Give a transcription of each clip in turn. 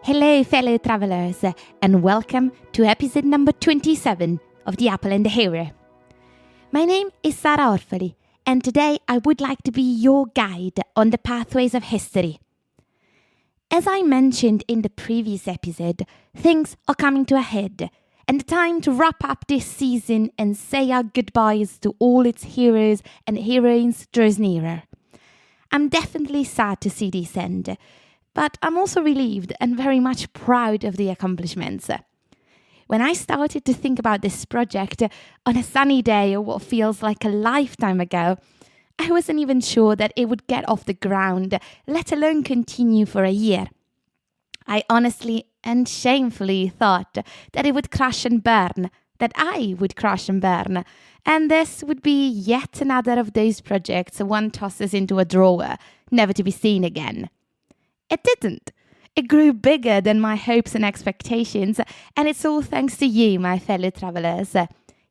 Hello, fellow travelers, and welcome to episode number 27 of The Apple and the Hero. My name is Sara Orfali, and today I would like to be your guide on the pathways of history. As I mentioned in the previous episode, things are coming to a head, and the time to wrap up this season and say our goodbyes to all its heroes and heroines draws nearer. I'm definitely sad to see this end, but I'm also relieved and very much proud of the accomplishments. When I started to think about this project on a sunny day or what feels like a lifetime ago, I wasn't even sure that it would get off the ground, let alone continue for a year. I honestly and shamefully thought that it would crash and burn, that I would crash and burn, and this would be yet another of those projects one tosses into a drawer, never to be seen again. It didn't. It grew bigger than my hopes and expectations, and it's all thanks to you, my fellow travelers.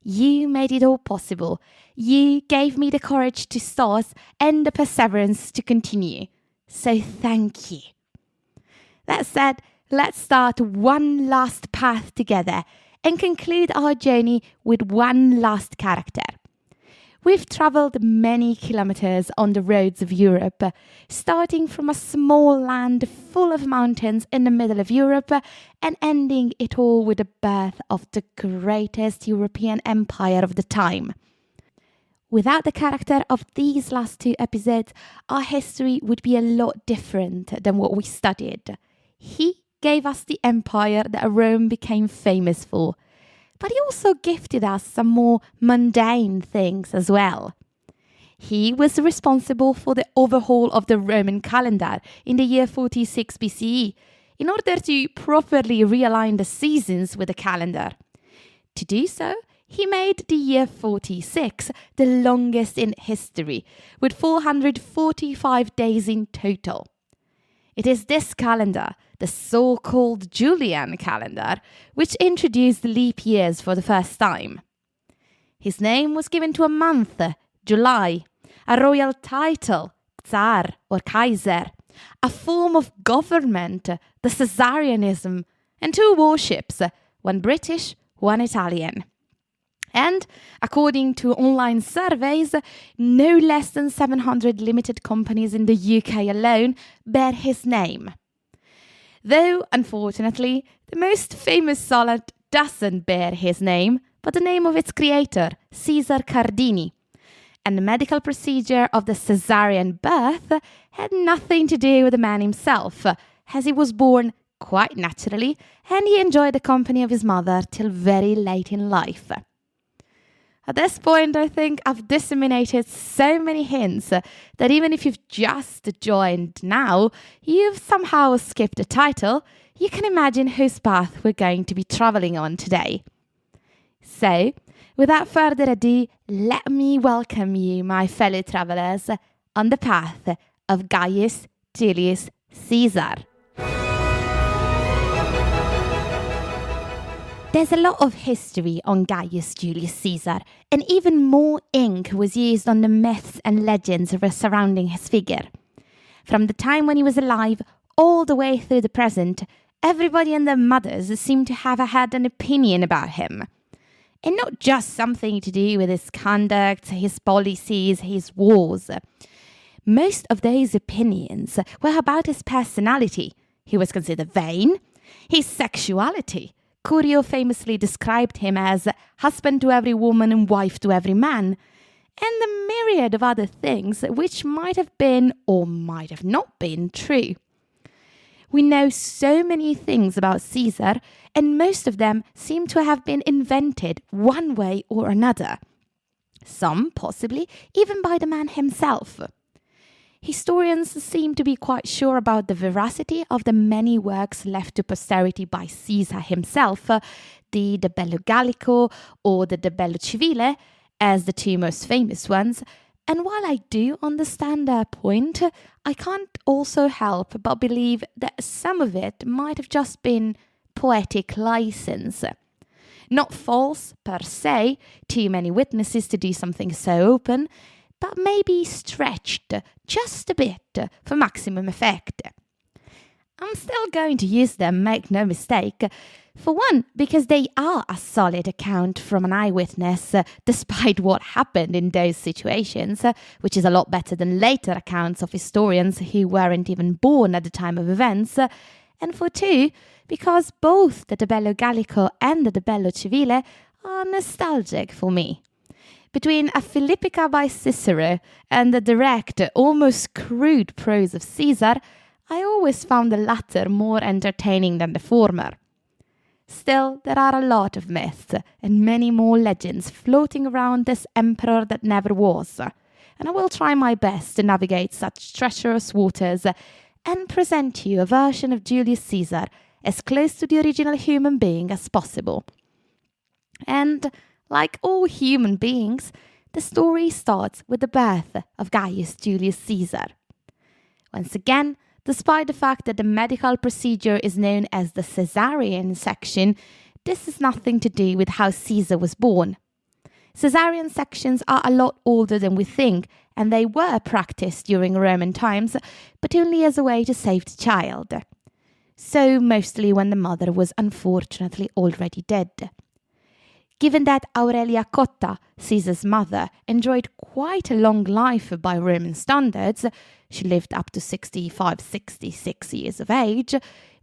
You made it all possible. You gave me the courage to start and the perseverance to continue. So thank you. That said, let's start one last path together and conclude our journey with one last character. We've travelled many kilometres on the roads of Europe, starting from a small land full of mountains in the middle of Europe and ending it all with the birth of the greatest European empire of the time. Without the character of these last two episodes, our history would be a lot different than what we studied. He gave us the empire that Rome became famous for. But he also gifted us some more mundane things as well. He was responsible for the overhaul of the Roman calendar in the year 46 BCE in order to properly realign the seasons with the calendar. To do so, he made the year 46 the longest in history, with 445 days in total. It is this calendar, the so-called Julian calendar, which introduced leap years for the first time. His name was given to a month, July, a royal title, Tsar or Kaiser, a form of government, the Caesarianism, and two warships, one British, one Italian. And, according to online surveys, no less than 700 limited companies in the UK alone bear his name. Though, unfortunately, the most famous salad doesn't bear his name, but the name of its creator, Caesar Cardini. And the medical procedure of the Caesarean birth had nothing to do with the man himself, as he was born quite naturally, and he enjoyed the company of his mother till very late in life. At this point, I think I've disseminated so many hints that even if you've just joined now, you've somehow skipped the title, you can imagine whose path we're going to be travelling on today. So, without further ado, let me welcome you, my fellow travellers, on the path of Gaius Julius Caesar. There's a lot of history on Gaius Julius Caesar, and even more ink was used on the myths and legends surrounding his figure. From the time when he was alive all the way through the present, everybody and their mothers seem to have had an opinion about him. And not just something to do with his conduct, his policies, his wars. Most of those opinions were about his personality. He was considered vain, his sexuality. Curio famously described him as husband to every woman and wife to every man, and the myriad of other things which might have been or might have not been true. We know so many things about Caesar, and most of them seem to have been invented one way or another. Some possibly even by the man himself. Historians seem to be quite sure about the veracity of the many works left to posterity by Caesar himself, the De Bello Gallico or the De Bello Civile, as the two most famous ones. And while I do understand their point, I can't also help but believe that some of it might have just been poetic license. Not false per se, too many witnesses to do something so open, but maybe stretched just a bit for maximum effect. I'm still going to use them, make no mistake. For one, because they are a solid account from an eyewitness, despite what happened in those situations, which is a lot better than later accounts of historians who weren't even born at the time of events. And for two, because both the De Bello Gallico and the De Bello Civile are nostalgic for me. Between a Philippica by Cicero and the direct, almost crude prose of Caesar, I always found the latter more entertaining than the former. Still, there are a lot of myths and many more legends floating around this emperor that never was, and I will try my best to navigate such treacherous waters and present you a version of Julius Caesar as close to the original human being as possible. And, like all human beings, the story starts with the birth of Gaius Julius Caesar. Once again, despite the fact that the medical procedure is known as the Caesarean section, this has nothing to do with how Caesar was born. Caesarean sections are a lot older than we think, and they were practiced during Roman times, but only as a way to save the child. So mostly when the mother was unfortunately already dead. Given that Aurelia Cotta, Caesar's mother, enjoyed quite a long life by Roman standards, she lived up to 66 years of age,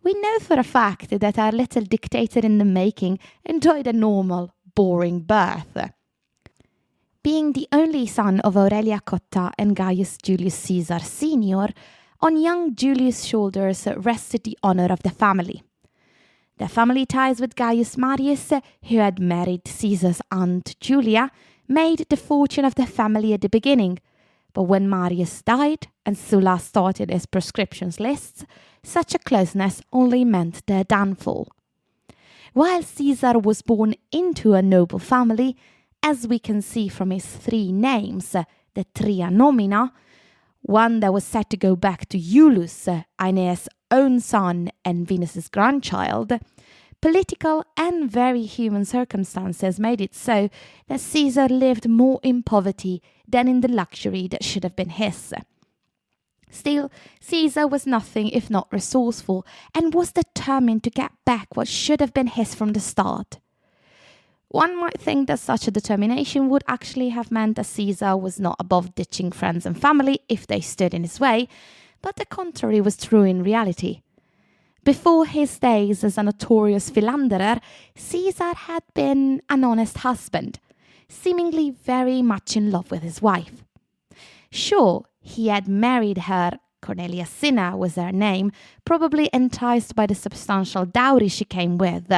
we know for a fact that our little dictator in the making enjoyed a normal, boring birth. Being the only son of Aurelia Cotta and Gaius Julius Caesar Sr., on young Julius' shoulders rested the honor of the family. The family ties with Gaius Marius, who had married Caesar's aunt Julia, made the fortune of the family at the beginning. But when Marius died and Sulla started his proscriptions lists, such a closeness only meant their downfall. While Caesar was born into a noble family, as we can see from his three names, the Tria Nomina, one that was said to go back to Iulus, Aeneas' own son and Venus's grandchild, political and very human circumstances made it so that Caesar lived more in poverty than in the luxury that should have been his. Still, Caesar was nothing if not resourceful and was determined to get back what should have been his from the start. One might think that such a determination would actually have meant that Caesar was not above ditching friends and family if they stood in his way, but the contrary was true in reality. Before his days as a notorious philanderer, Caesar had been an honest husband, seemingly very much in love with his wife. Sure, he had married her, Cornelia Cinna was her name, probably enticed by the substantial dowry she came with,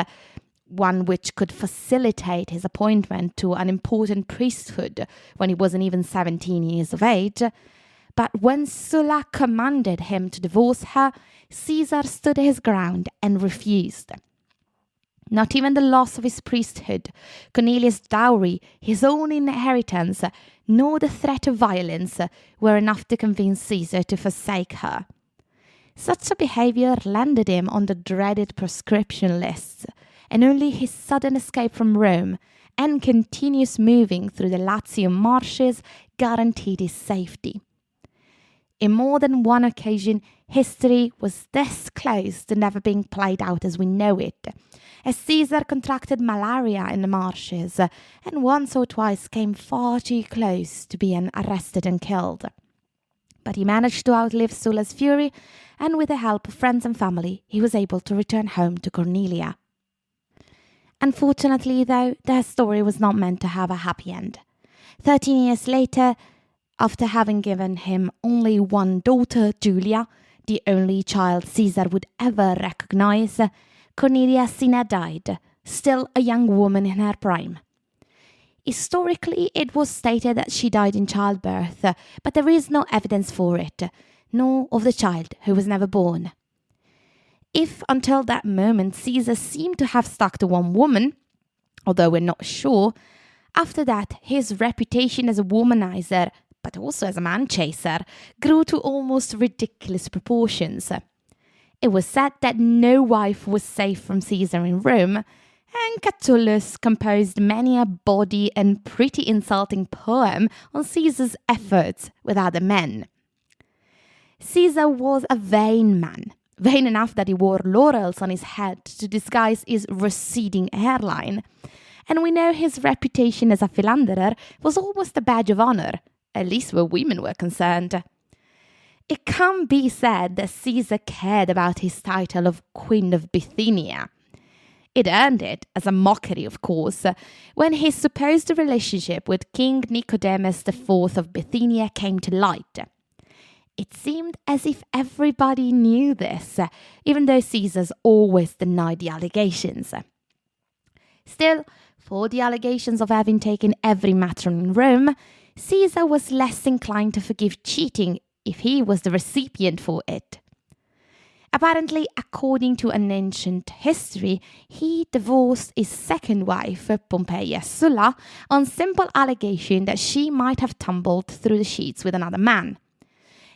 one which could facilitate his appointment to an important priesthood when he wasn't even 17 years of age. But when Sulla commanded him to divorce her, Caesar stood his ground and refused. Not even the loss of his priesthood, Cornelius' dowry, his own inheritance, nor the threat of violence were enough to convince Caesar to forsake her. Such a behavior landed him on the dreaded proscription lists, and only his sudden escape from Rome and continuous moving through the Latium marshes guaranteed his safety. In more than one occasion, history was this close to never being played out as we know it, as Caesar contracted malaria in the marshes, and once or twice came far too close to being arrested and killed. But he managed to outlive Sulla's fury, and with the help of friends and family, he was able to return home to Cornelia. Unfortunately, though, their story was not meant to have a happy end. 13 years later, after having given him only one daughter, Julia, the only child Caesar would ever recognize, Cornelia Cinna died, still a young woman in her prime. Historically, it was stated that she died in childbirth, but there is no evidence for it, nor of the child who was never born. If until that moment Caesar seemed to have stuck to one woman, although we're not sure, after that his reputation as a womanizer, but also as a man-chaser, grew to almost ridiculous proportions. It was said that no wife was safe from Caesar in Rome, and Catullus composed many a bawdy and pretty insulting poem on Caesar's efforts with other men. Caesar was a vain man, vain enough that he wore laurels on his head to disguise his receding hairline. And we know his reputation as a philanderer was almost a badge of honor, at least where women were concerned. It can be said that Caesar cared about his title of Queen of Bithynia. It earned it, as a mockery of course, when his supposed relationship with King Nicodemus IV of Bithynia came to light. It seemed as if everybody knew this, even though Caesar always denied the allegations. Still, for the allegations of having taken every matron in Rome, Caesar was less inclined to forgive cheating if he was the recipient for it. Apparently, according to an ancient history, he divorced his second wife, Pompeia Sulla, on simple allegation that she might have tumbled through the sheets with another man.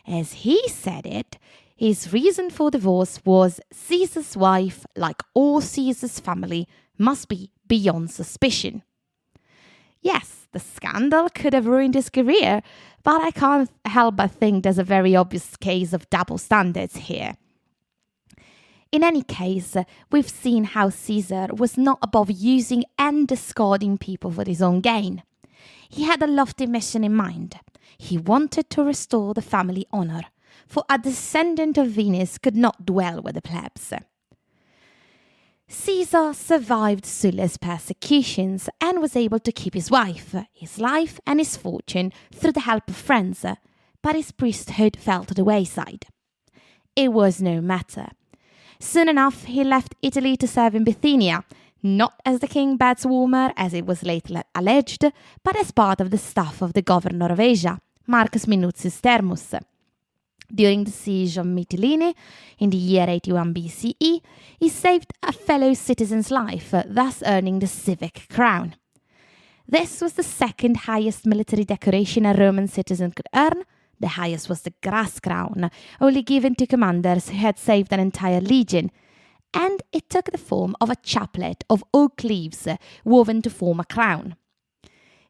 As he said it, his reason for divorce was Caesar's wife, like all Caesar's family, must be beyond suspicion. Yes, the scandal could have ruined his career, but I can't help but think there's a very obvious case of double standards here. In any case, we've seen how Caesar was not above using and discarding people for his own gain. He had a lofty mission in mind. He wanted to restore the family honor, for a descendant of Venus could not dwell with the plebs. Caesar survived Sulla's persecutions and was able to keep his wife, his life and his fortune through the help of friends, but his priesthood fell to the wayside. It was no matter. Soon enough, he left Italy to serve in Bithynia, not as the king bed's warmer, as it was later alleged, but as part of the staff of the governor of Asia, Marcus Minucius Thermus. During the siege of Mytilene, in the year 81 BCE, he saved a fellow citizen's life, thus earning the civic crown. This was the second highest military decoration a Roman citizen could earn. The highest was the grass crown, only given to commanders who had saved an entire legion, and it took the form of a chaplet of oak leaves woven to form a crown.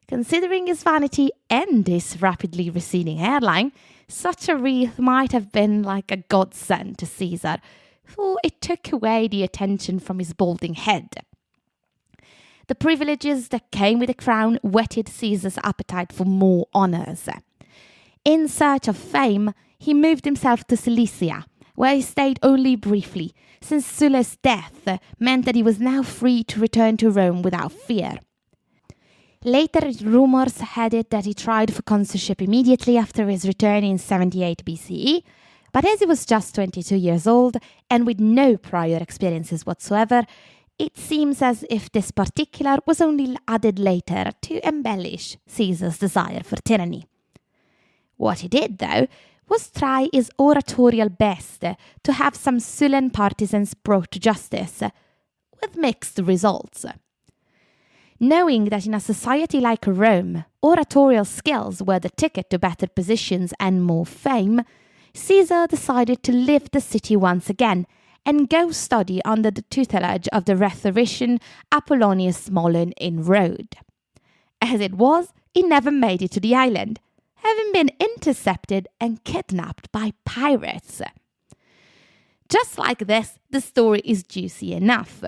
Considering his vanity and his rapidly receding hairline, such a wreath might have been like a godsend to Caesar, for it took away the attention from his balding head. The privileges that came with the crown whetted Caesar's appetite for more honours. In search of fame, he moved himself to Cilicia, where he stayed only briefly, since Sulla's death meant that he was now free to return to Rome without fear. Later, rumours had it that he tried for consulship immediately after his return in 78 BCE, but as he was just 22 years old and with no prior experiences whatsoever, it seems as if this particular was only added later to embellish Caesar's desire for tyranny. What he did, though, was try his oratorial best to have some Sullan partisans brought to justice, with mixed results. Knowing that in a society like Rome, oratorial skills were the ticket to better positions and more fame, Caesar decided to leave the city once again and go study under the tutelage of the rhetorician Apollonius Smolin in Rhodes. As it was, he never made it to the island, having been intercepted and kidnapped by pirates. Just like this, the story is juicy enough.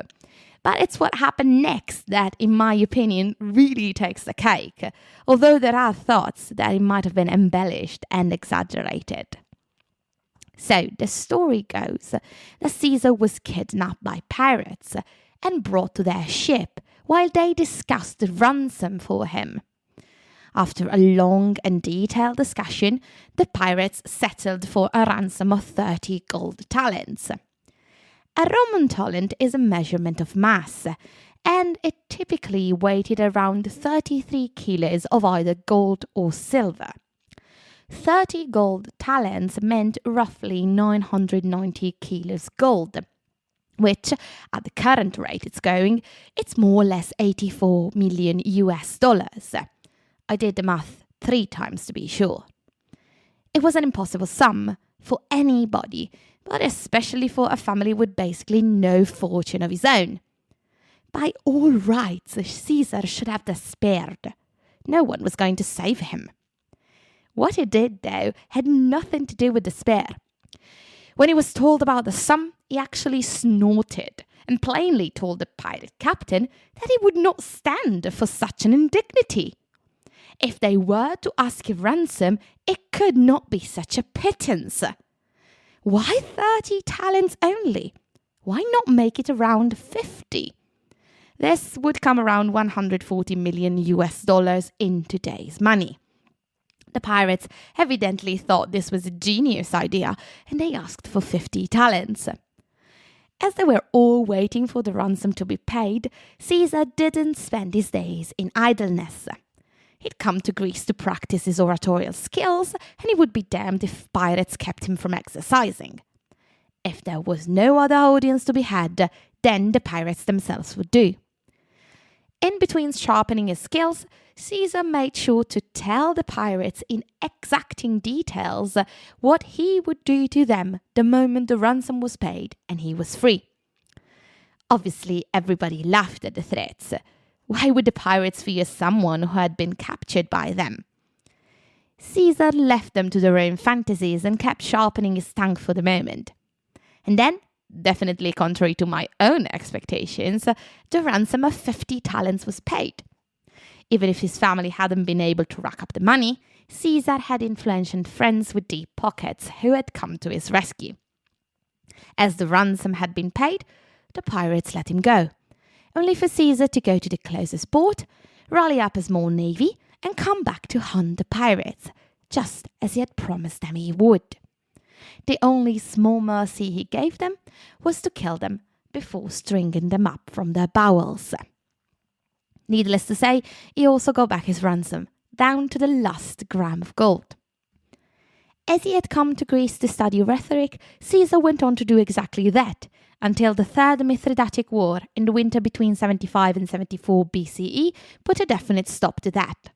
But it's what happened next that, in my opinion, really takes the cake, although there are thoughts that it might have been embellished and exaggerated. So, the story goes that Caesar was kidnapped by pirates and brought to their ship while they discussed ransom for him. After a long and detailed discussion, the pirates settled for a ransom of 30 gold talents. A Roman talent is a measurement of mass, and it typically weighed around 33 kilos of either gold or silver. 30 gold talents meant roughly 990 kilos gold, which, at the current rate it's more or less 84 million US dollars. I did the math 3 times to be sure. It was an impossible sum for anybody, but especially for a family with basically no fortune of his own. By all rights, Caesar should have despaired. No one was going to save him. What he did, though, had nothing to do with despair. When he was told about the sum, he actually snorted and plainly told the pirate captain that he would not stand for such an indignity. If they were to ask a ransom, it could not be such a pittance. Why 30 talents only? Why not make it around 50? This would come around 140 million US dollars in today's money. The pirates evidently thought this was a genius idea, and they asked for 50 talents. As they were all waiting for the ransom to be paid, Caesar didn't spend his days in idleness. He'd come to Greece to practice his oratorial skills, and he would be damned if pirates kept him from exercising. If there was no other audience to be had, then the pirates themselves would do. In between sharpening his skills, Caesar made sure to tell the pirates in exacting details what he would do to them the moment the ransom was paid and he was free. Obviously, everybody laughed at the threats. Why would the pirates fear someone who had been captured by them? Caesar left them to their own fantasies and kept sharpening his tongue for the moment. And then, definitely contrary to my own expectations, the ransom of 50 talents was paid. Even if his family hadn't been able to rack up the money, Caesar had influential friends with deep pockets who had come to his rescue. As the ransom had been paid, the pirates let him go, only for Caesar to go to the closest port, rally up a small navy, and come back to hunt the pirates, just as he had promised them he would. The only small mercy he gave them was to kill them before stringing them up from their bowels. Needless to say, he also got back his ransom, down to the last gram of gold. As he had come to Greece to study rhetoric, Caesar went on to do exactly that, until the Third Mithridatic War in the winter between 75 and 74 BCE put a definite stop to that.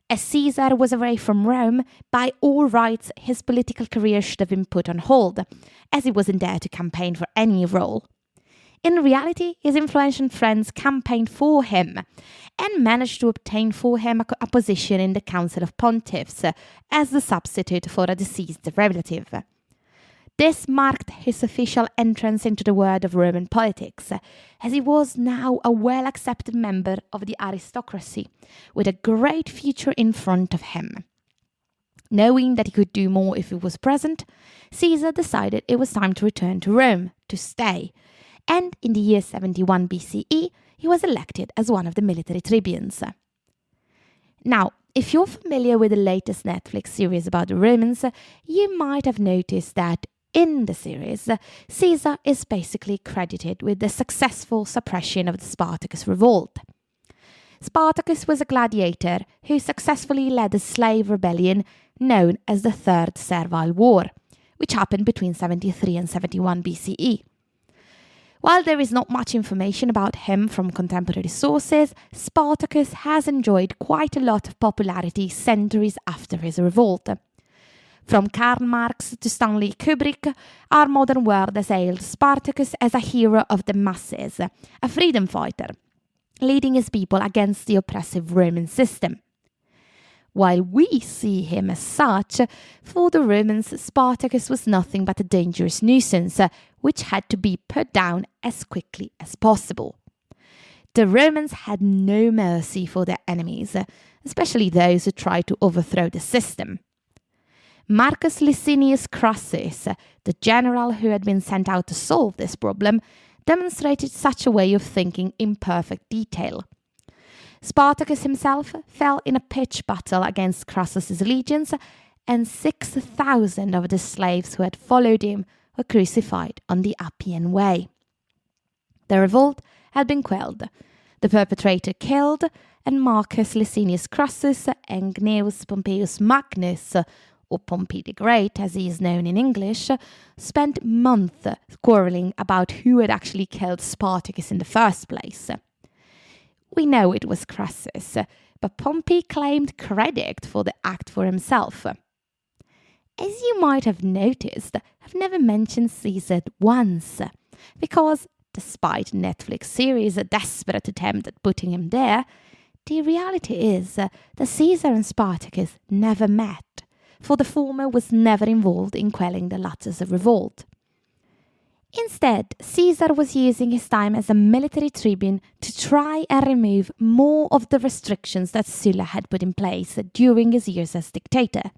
As Caesar was away from Rome, by all rights his political career should have been put on hold, as he wasn't there to campaign for any role. In reality, his influential friends campaigned for him and managed to obtain for him a position in the Council of Pontiffs as the substitute for a deceased relative. This marked his official entrance into the world of Roman politics, as he was now a well-accepted member of the aristocracy, with a great future in front of him. Knowing that he could do more if he was present, Caesar decided it was time to return to Rome, to stay, and in the year 71 BCE, he was elected as one of the military tribunes. Now, if you're familiar with the latest Netflix series about the Romans, you might have noticed that in the series, Caesar is basically credited with the successful suppression of the Spartacus revolt. Spartacus was a gladiator who successfully led a slave rebellion known as the Third Servile War, which happened between 73 and 71 BCE. While there is not much information about him from contemporary sources, Spartacus has enjoyed quite a lot of popularity centuries after his revolt. From Karl Marx to Stanley Kubrick, our modern world has hailed Spartacus as a hero of the masses, a freedom fighter, leading his people against the oppressive Roman system. While we see him as such, for the Romans, Spartacus was nothing but a dangerous nuisance, which had to be put down as quickly as possible. The Romans had no mercy for their enemies, especially those who tried to overthrow the system. Marcus Licinius Crassus, the general who had been sent out to solve this problem, demonstrated such a way of thinking in perfect detail. Spartacus himself fell in a pitched battle against Crassus's legions, and 6,000 of the slaves who had followed him were crucified on the Appian Way. The revolt had been quelled, the perpetrator killed, and Marcus Licinius Crassus and Gnaeus Pompeius Magnus, or Pompey the Great as he is known in English, spent months quarreling about who had actually killed Spartacus in the first place. We know it was Crassus, but Pompey claimed credit for the act for himself. As you might have noticed, I've never mentioned Caesar once, because despite Netflix series' desperate attempt at putting him there, the reality is that Caesar and Spartacus never met, for the former was never involved in quelling the latter's revolt. Instead, Caesar was using his time as a military tribune to try and remove more of the restrictions that Sulla had put in place during his years as dictator.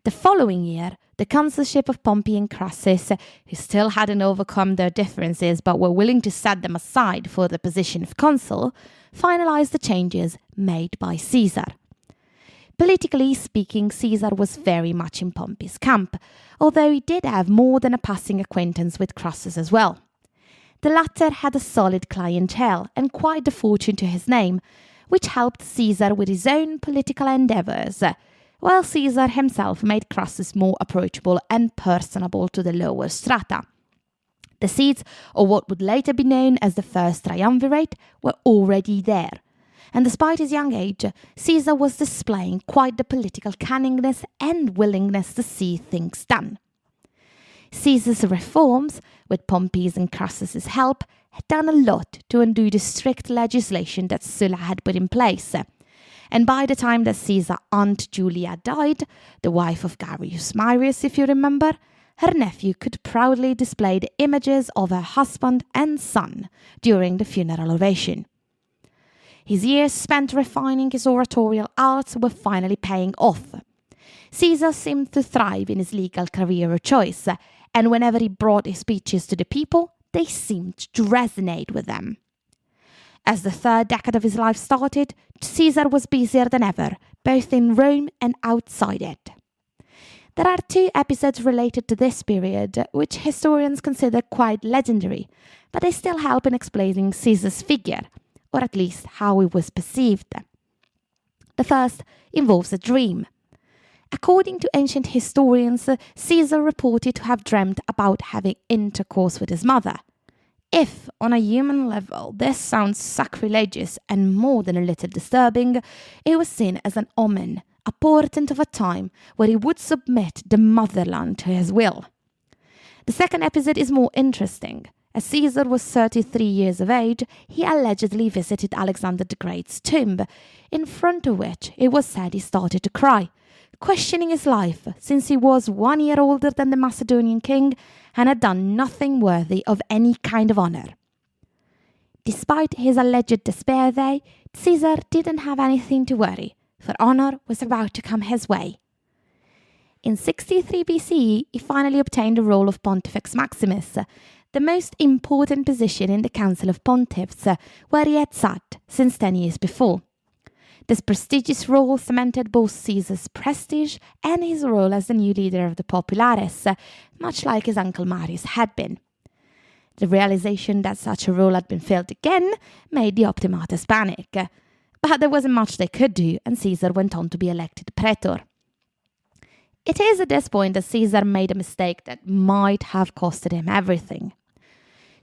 The following year, the consulship of Pompey and Crassus, who still hadn't overcome their differences but were willing to set them aside for the position of consul, finalized the changes made by Caesar. Politically speaking, Caesar was very much in Pompey's camp, although he did have more than a passing acquaintance with Crassus as well. The latter had a solid clientele and quite a fortune to his name, which helped Caesar with his own political endeavours, while Caesar himself made Crassus more approachable and personable to the lower strata. The seeds of what would later be known as the First Triumvirate were already there, and despite his young age, Caesar was displaying quite the political cunningness and willingness to see things done. Caesar's reforms, with Pompey's and Crassus's help, had done a lot to undo the strict legislation that Sulla had put in place, and by the time that Caesar's aunt Julia died, the wife of Gaius Marius, if you remember, her nephew could proudly display the images of her husband and son during the funeral ovation. His years spent refining his oratorial arts were finally paying off. Caesar seemed to thrive in his legal career of choice, and whenever he brought his speeches to the people, they seemed to resonate with them. As the third decade of his life started, Caesar was busier than ever, both in Rome and outside it. There are 2 episodes related to this period, which historians consider quite legendary, but they still help in explaining Caesar's figure, or at least how he was perceived. The first involves a dream. According to ancient historians, Caesar reported to have dreamt about having intercourse with his mother. If, on a human level, this sounds sacrilegious and more than a little disturbing, it was seen as an omen, a portent of a time where he would submit the motherland to his will. The second episode is more interesting. As Caesar was 33 years of age, he allegedly visited Alexander the Great's tomb, in front of which it was said he started to cry, questioning his life since he was 1 year older than the Macedonian king and had done nothing worthy of any kind of honour. Despite his alleged despair there, Caesar didn't have anything to worry, for honour was about to come his way. In 63 BCE, he finally obtained the role of Pontifex Maximus, the most important position in the Council of Pontiffs, where he had sat since 10 years before. This prestigious role cemented both Caesar's prestige and his role as the new leader of the Populares, much like his uncle Marius had been. The realization that such a role had been filled again made the Optimates panic, but there wasn't much they could do, and Caesar went on to be elected praetor. It is at this point that Caesar made a mistake that might have costed him everything.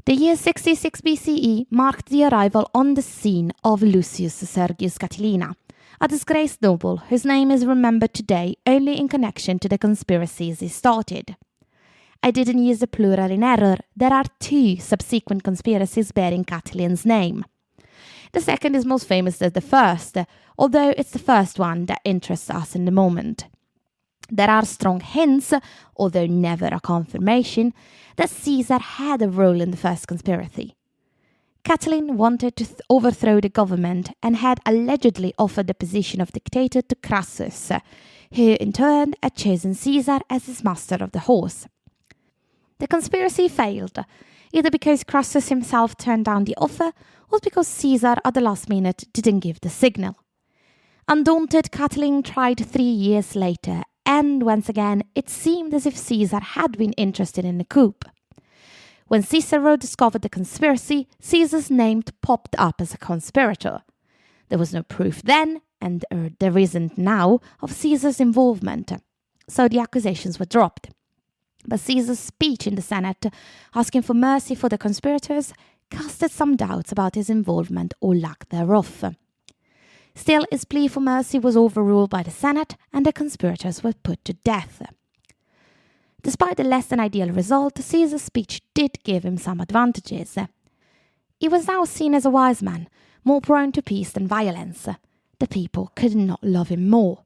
The year 66 BCE marked the arrival on the scene of Lucius Sergius Catilina, a disgraced noble whose name is remembered today only in connection to the conspiracies he started. I didn't use the plural in error. There are 2 subsequent conspiracies bearing Catilin's name. The second is most famous as the first, although it's the first one that interests us in the moment. There are strong hints, although never a confirmation, that Caesar had a role in the first conspiracy. Catilin wanted to overthrow the government and had allegedly offered the position of dictator to Crassus, who in turn had chosen Caesar as his master of the horse. The conspiracy failed, either because Crassus himself turned down the offer or because Caesar at the last minute didn't give the signal. Undaunted, Catilin tried 3 years later, and once again it seemed as if Caesar had been interested in the coup. When Cicero discovered the conspiracy, Caesar's name popped up as a conspirator. There was no proof then, and there isn't now, of Caesar's involvement, so the accusations were dropped. But Caesar's speech in the Senate, asking for mercy for the conspirators, casted some doubts about his involvement or lack thereof. Still, his plea for mercy was overruled by the Senate, and the conspirators were put to death. Despite the less than ideal result, Caesar's speech did give him some advantages. He was now seen as a wise man, more prone to peace than violence. The people could not love him more.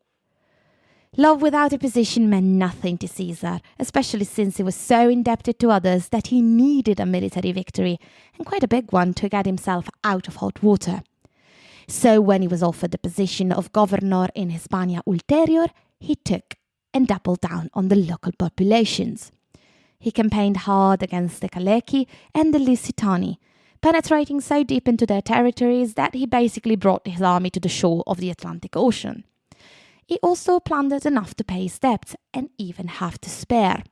Love without a position meant nothing to Caesar, especially since he was so indebted to others that he needed a military victory, and quite a big one, to get himself out of hot water. So when he was offered the position of governor in Hispania Ulterior, he took and doubled down on the local populations. He campaigned hard against the Galeci and the Lusitani, penetrating so deep into their territories that he basically brought his army to the shore of the Atlantic Ocean. He also plundered enough to pay his debts and even have to spare.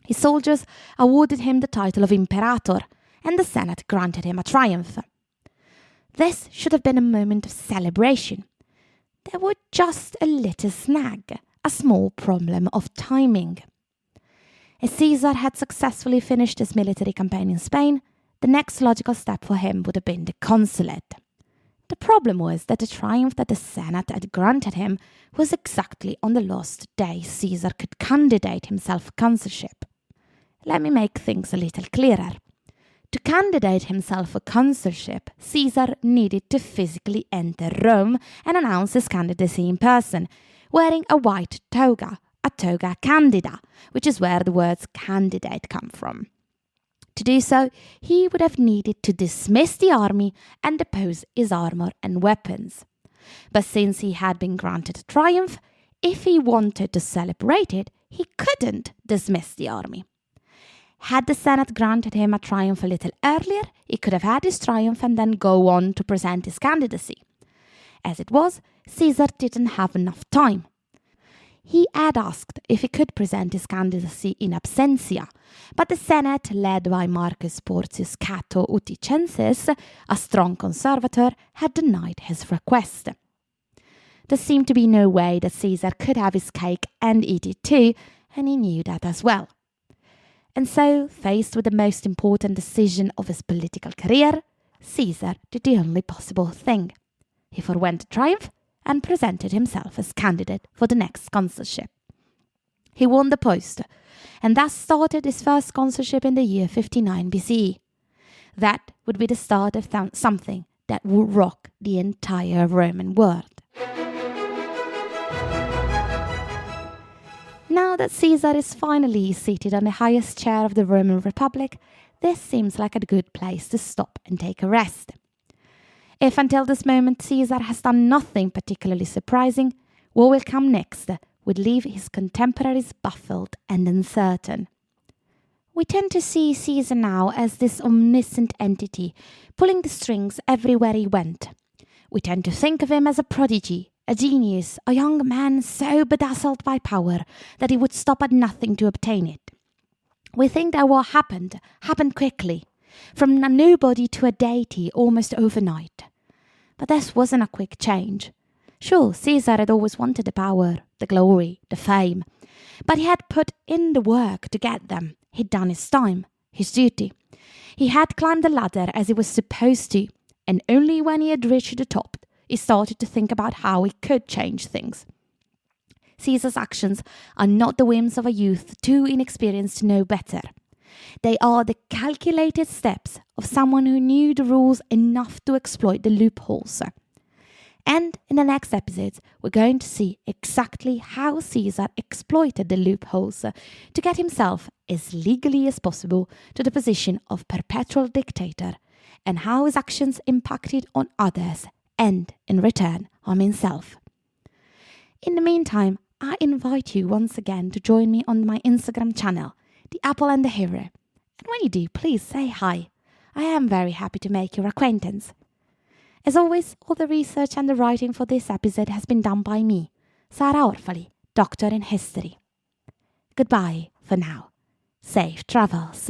His soldiers awarded him the title of Imperator, and the Senate granted him a triumph. This should have been a moment of celebration. There was just a little snag, a small problem of timing. As Caesar had successfully finished his military campaign in Spain, the next logical step for him would have been the consulate. The problem was that the triumph that the Senate had granted him was exactly on the last day Caesar could candidate himself for consulship. Let me make things a little clearer. To candidate himself for consulship, Caesar needed to physically enter Rome and announce his candidacy in person, wearing a white toga, a toga candida, which is where the words candidate come from. To do so, he would have needed to dismiss the army and depose his armor and weapons. But since he had been granted a triumph, if he wanted to celebrate it, he couldn't dismiss the army. Had the Senate granted him a triumph a little earlier, he could have had his triumph and then go on to present his candidacy. As it was, Caesar didn't have enough time. He had asked if he could present his candidacy in absentia, but the Senate, led by Marcus Porcius Cato Uticensis, a strong conservator, had denied his request. There seemed to be no way that Caesar could have his cake and eat it too, and he knew that as well. And so, faced with the most important decision of his political career, Caesar did the only possible thing. He forwent to triumph and presented himself as candidate for the next consulship. He won the post, and thus started his first consulship in the year 59 BCE. That would be the start of something that would rock the entire Roman world. Now that Caesar is finally seated on the highest chair of the Roman Republic, this seems like a good place to stop and take a rest. If until this moment Caesar has done nothing particularly surprising, what will come next would leave his contemporaries baffled and uncertain. We tend to see Caesar now as this omniscient entity, pulling the strings everywhere he went. We tend to think of him as a prodigy, a genius, a young man so bedazzled by power that he would stop at nothing to obtain it. We think that what happened quickly, from a nobody to a deity almost overnight. But this wasn't a quick change. Sure, Caesar had always wanted the power, the glory, the fame, but he had put in the work to get them. He'd done his time, his duty. He had climbed the ladder as he was supposed to, and only when he had reached the top, he started to think about how he could change things. Caesar's actions are not the whims of a youth too inexperienced to know better. They are the calculated steps of someone who knew the rules enough to exploit the loopholes. And in the next episodes, we're going to see exactly how Caesar exploited the loopholes to get himself as legally as possible to the position of perpetual dictator, and how his actions impacted on others and, in return, on himself. In the meantime, I invite you once again to join me on my Instagram channel, The Apple and the Hero. And when you do, please say hi. I am very happy to make your acquaintance. As always, all the research and the writing for this episode has been done by me, Sara Orfali, Doctor in History. Goodbye for now. Safe travels.